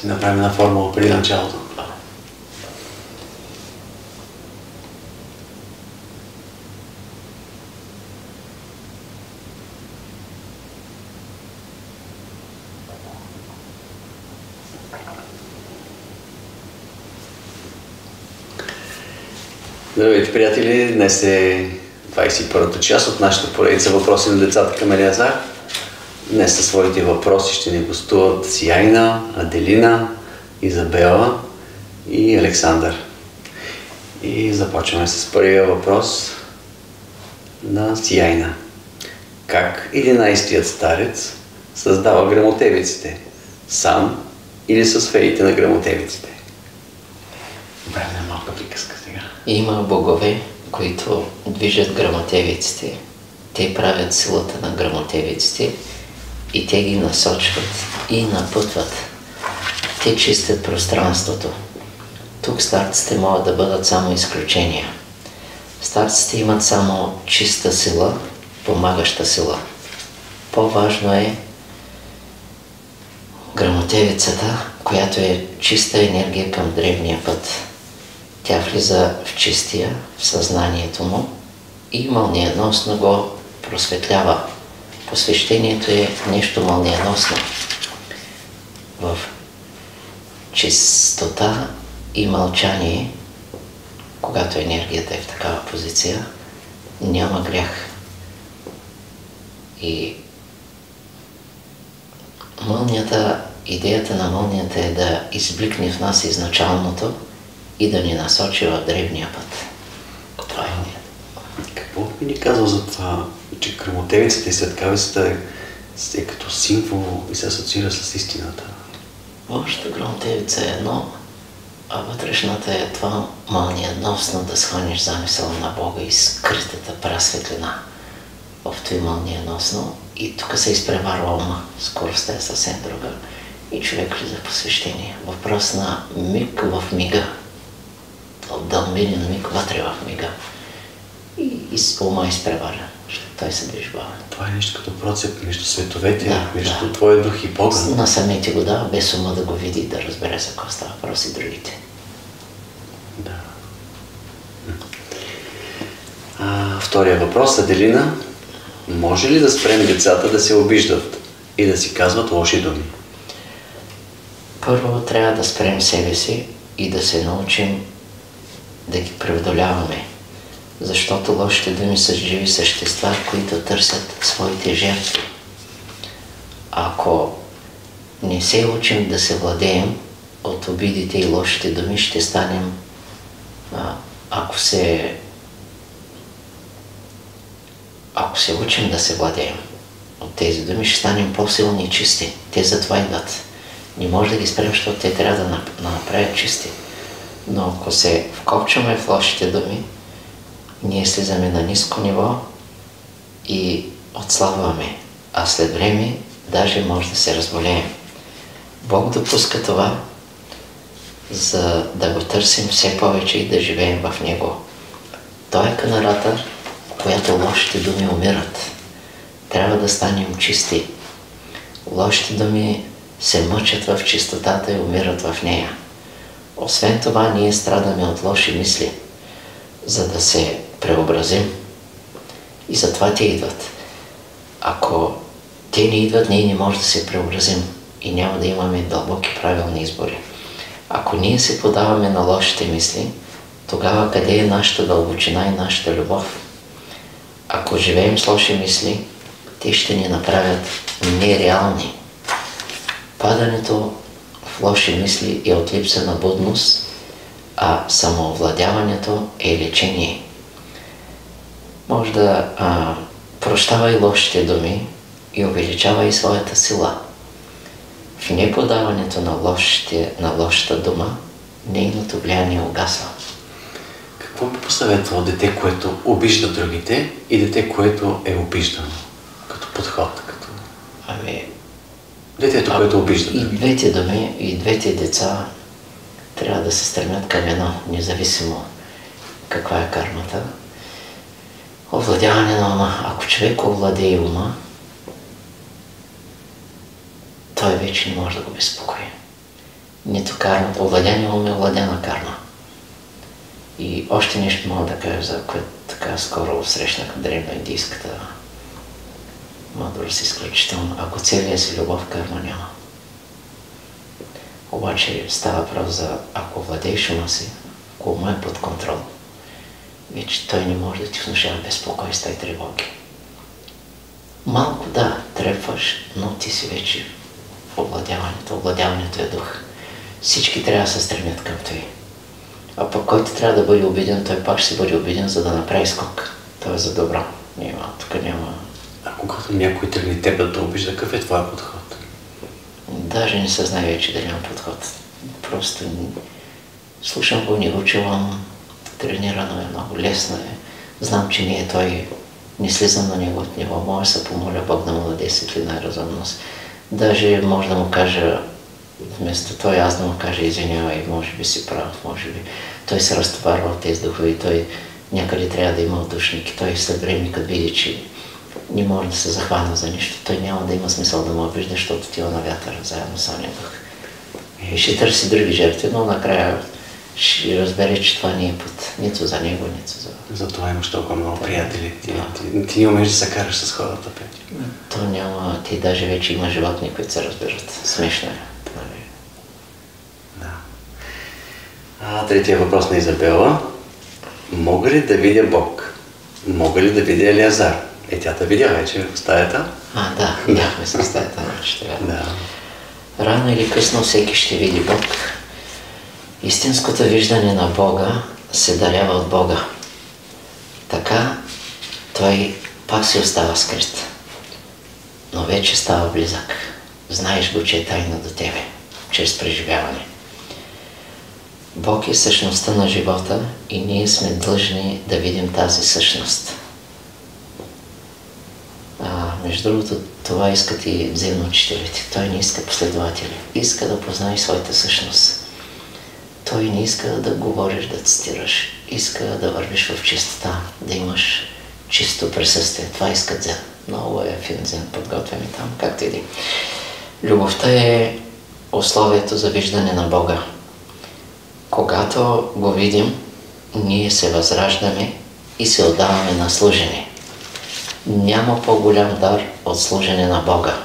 си направим една формула преди началото. Здравейте, приятели! Днес е 21-та част от нашата поредица въпроси на децата към Елиазар. Днес със своите въпроси ще ни гостуват Сияйна, Аделина, Изабела и Александър. И започваме с първия въпрос на Сияйна. Как 11-тият старец създава гръмотевиците? Сам или с феите на гръмотевиците? Правим една малка приказка сега. Има богове, които движат гръмотевиците. Те правят силата на гръмотевиците и те ги насочват и напътват. Те чистят пространството. Тук старците могат да бъдат само изключения. Старците имат само чиста сила, помагаща сила. По-важно е гръмотевицата, която е чиста енергия към древния път. Тя влиза в чистия, в съзнанието му и мълниеносно го просветлява. Посвещението е нещо мълниеносно. В чистота и мълчание, когато енергията е в такава позиция, няма грях. И идеята на мълнията е да избликне в нас изначалното и да ни насочи в древния път. Това е идеята. Какво би ни казал за това, че гръмотевицата и светкавицата е като символ и се асоциира с истината? Вашата гръмотевица е едно, а вътрешната е това мълниеносно да схванеш замисъл на Бога и скритата прасветлина в това мълниеносно. И тук се изпреварва ума. Скоростта е съвсем друга. И човек влиза в посвещение. Въпрос на миг в мига. Дълмилен миг вътре в мига. И ума изпреваря. Той се движи бавно. Това е нещо като процеп между световете, между твоя дух и Бога. Насамете го дава, без ума да го види и да разбере за какво става въпрос и другите. Да. Втория въпрос, Аделина. Може ли да спрем децата да се обиждат и да си казват лоши думи? Първо трябва да спрем себе си и да се научим да ги преодоляваме. Защото лошите думи са живи същества, които търсят своите жертви. Ако не се учим да се владеем от обидите и лошите думи, ще станем, ако се учим да се владеем от тези думи, ще станем по-силни и чисти. Те затова идват. Не може да ги спрем, защото те трябва да направят чисти. Но ако се вкопчваме в лошите думи, ние слизаме на ниско ниво и отслабваме. А след време даже може да се разболеем. Бог допуска това, за да го търсим все повече и да живеем в Него. Той е канарата, в която лошите думи умират. Трябва да станем чисти. Лошите думи се мъчат в чистотата и умират в нея. Освен това, ние страдаме от лоши мисли, за да се преобразим. И затова те идват. Ако те не идват, ние не можем да се преобразим и няма да имаме дълбоки правилни избори. Ако ние се подаваме на лошите мисли, тогава къде е нашата дълбочина и нашата любов? Ако живеем с лоши мисли, те ще ни направят нереални. Падането в лоши мисли е от липса на будност, а самоовладяването е лечение. Може да прощавай лошите думи и увеличавай своята сила. В неподаването на лошата дума, нейното влияние угасва. Какво би посъветвало дете, което обижда другите и дете, което е обиждано? Като подход, като... Детето, което обижда другите. И двете думи, и двете деца трябва да се стремят към едно, независимо каква е кармата. Овладяване на ума. Ако човек овладее ума, той вече не може да го безпокои. нито кармата. Овладяния ум е овладяна карма. И още нещо мога да кажа, за което така скоро срещнах древноиндийската мъдрост изключително. Ако целият си любов, карма няма. Обаче става въпрос за ако владееш ума си, ако ума е под контрол, вече той не може да ти внушава безпокойство и тревоги. Малко да, трепваш, но ти си вече в овладяването. Овладяването е дух. Всички трябва да се стремят към той. А пък който трябва да бъде обиден, той пак ще бъде обиден, за да направи скок. Това е за добро. Тук няма... А когато някой тръгне теб да те обижда, какъв е твой подход? Даже не се знае вече дали имам подход. Просто слушам го, не го чувам, тренирано е, много лесно е. Знам, че не е той, не слизам на него от него. Може да се помоля Бог да му даде светлина и разумност. Даже може да му кажа, вместо той аз да му кажа извинявай, може би си прав, може би. Той се разтоварва от тези духове, той някъде трябва да има отдушник. Той след време, като види, че не може да се захвана за нищо, той няма да има смисъл да му обижда, защото отива на вятъра заедно с ония дух. И ще търси други жертви, но накрая ще разбере, че това не е път. Нито за него, нито за... Затова имаш толкова много приятели. Ти не умееш да се караш с хората, Петя. То няма... Ти даже вече има животни, които се разбират. Смешно е. Да. Третия въпрос на Изабела. Мога ли да видя Бог? Мога ли да видя Елиазар? Тя те видя вече в стаята. Да, бяхме с стаята нощ. Да. Рано или късно всеки ще види Бог. Истинското виждане на Бога се дарява от Бога. Така той пак си остава скрит. Но вече става близък. Знаеш го, че е тайна до тебе, чрез преживяване. Бог е същността на живота и ние сме длъжни да видим тази същност. Между другото, това искат и взаимно учителите. Той не иска последователи. Иска да познае своята същност. Той не иска да говориш, да цитираш. Иска да вървиш в чистота, да имаш чисто присъствие. Това иска дзен. Много е фин дзен, подготвяме там, както иде. Любовта е условието за виждане на Бога. Когато го видим, ние се възраждаме и се отдаваме на служене. Няма по-голям дар от служене на Бога.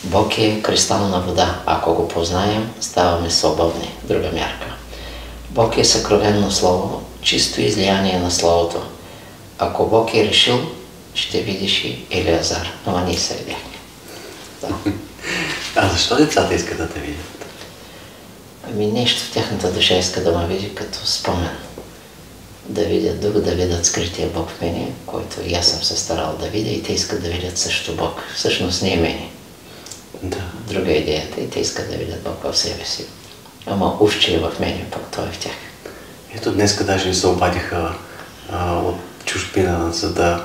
Бог е кристална вода. Ако го познаем, ставаме свободни. Друга мярка. Бог е съкровенно слово, чисто излияние на словото. Ако Бог е решил, ще видиш и Елиазар. Ама ние се видяхме. Да. Защо децата искат да те видят? Нещо в тяхната душа иска да ме види като спомен. Да видят дух, да видят скрития Бог в мене, който и аз съм се старал да видя, и те искат да видят също Бог. Всъщност не е мене. Да. Друга идеята, и те искат да видят Бог в себе си. Ама ушче е в мене, пък той е в тях. Ето днеска даже ми се обадиха от чужбина, за да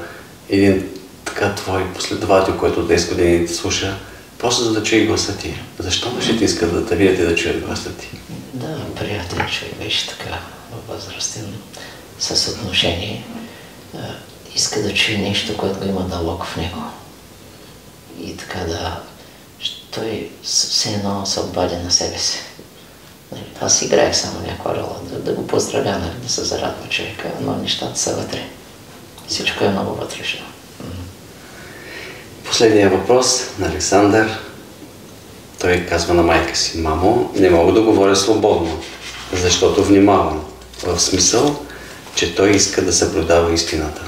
един така твой последовател, който от 10 години те слуша, просто за да чуе гласа ти. Защо ще ти искат да те видят и да чуят гласа ти? Да, приятен човек беше така възрастен, с отношение. Иска да чуе нещо, което го има дълбоко в него. И така да... Той все едно се обади на себе си. Аз играех само някаква роля, да го поздравя, да се зарадва човека, но нещата са вътре. Всичко е много вътрешно. Последният въпрос на Александър. Той казва на майка си: мамо, не мога да говоря свободно, защото внимавам. В смисъл, че той иска да съблюдава истината.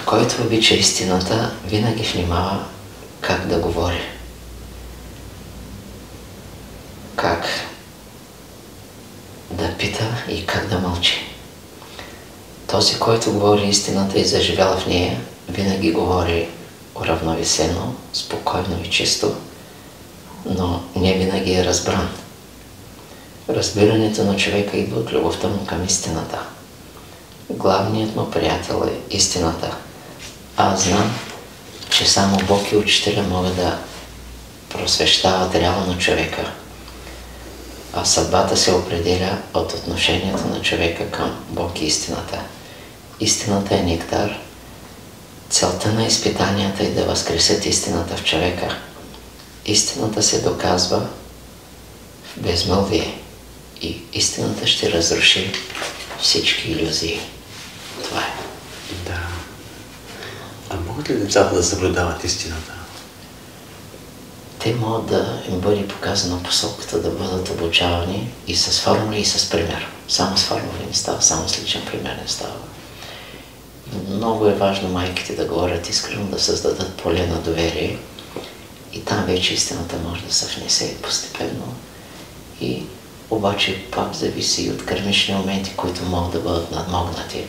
Който обича истината, винаги внимава как да говори. Как да пита и как да мълчи. Този, който говори истината и заживял в нея, винаги говори уравновесено, спокойно и чисто, но не винаги е разбран. Разбирането на човека идва от любовта му към истината. Главният му приятел е истината. Аз знам, че само Бог и учителя могат да просвещават реално човека. А съдбата се определя от отношението на човека към Бог и истината. Истината е нектар. Целта на изпитанията е да възкресят истината в човека. Истината се доказва безмълвие и истината ще разруши всички илюзии. Това е. Да. А могат ли децата да съблюдават истината? Те могат да им бъде показана посоката да бъдат обучавани и с формули, и с пример. Само с формули не става, само с личен пример не става. Много е важно майките да говорят искрено, да създадат поле на доверие и там вече истината може да се внесе постепенно. И обаче пак зависи и от кармични моменти, които могат да бъдат надмогнати,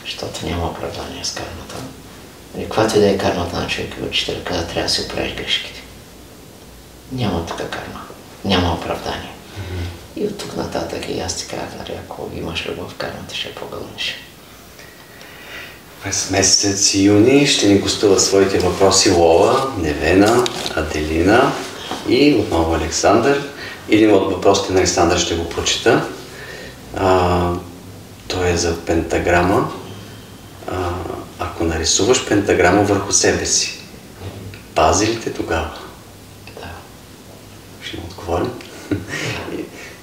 защото няма оправдание с кармата. И каквато и да е кармата на човека, учителя каза, трябва да си оправиш грешките. Няма тук карма, няма оправдание. И от тук нататък и аз ти казах, ако имаш любов, кармата ще погълнеш. През месец юни ще ни гостуват своите въпроси Лола, Невена, Аделина и отново Александър. Един от въпросите на Александър ще го прочита. Той е за пентаграма. Ако нарисуваш пентаграма върху себе си, пази ли те тогава? Да. Ще му отговорим.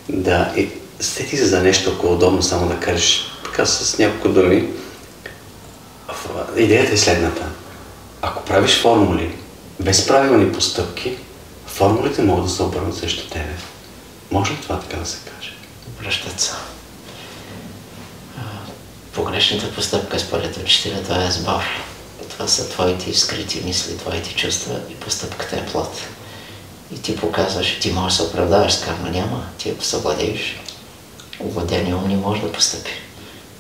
Да, и сети се за нещо, ако е удобно само да кажеш така с няколко думи. Идеята е следната. Ако правиш формули без правилни постъпки, формулите могат да се обърнат срещу тебе. Може ли това така да се каже? Връщат се. Погрешната постъпка според учителя, това е сбор. Това са твоите скрити мисли, твоите чувства и постъпката е плод. И ти показваш, ти можеш да се оправдаваш с карма, няма. Ти ако се владееш, овладения ум не може да постъпи.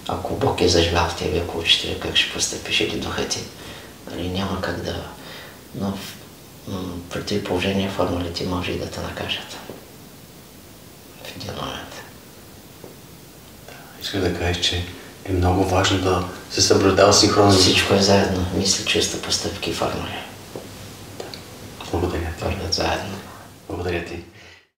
Ако Бог е заживял в тебе, ако учителя, как ще постъпиш или духа ти, нали, няма как да... Но при тези положения формулите може и да те накажат. В един момент. Исках да кажеш, че е много важно да се съблюдава синхронно. Всичко е заедно. Мисли, чувства, постъпки и формули. Благодаря ти. Вървят заедно. Благодаря ти.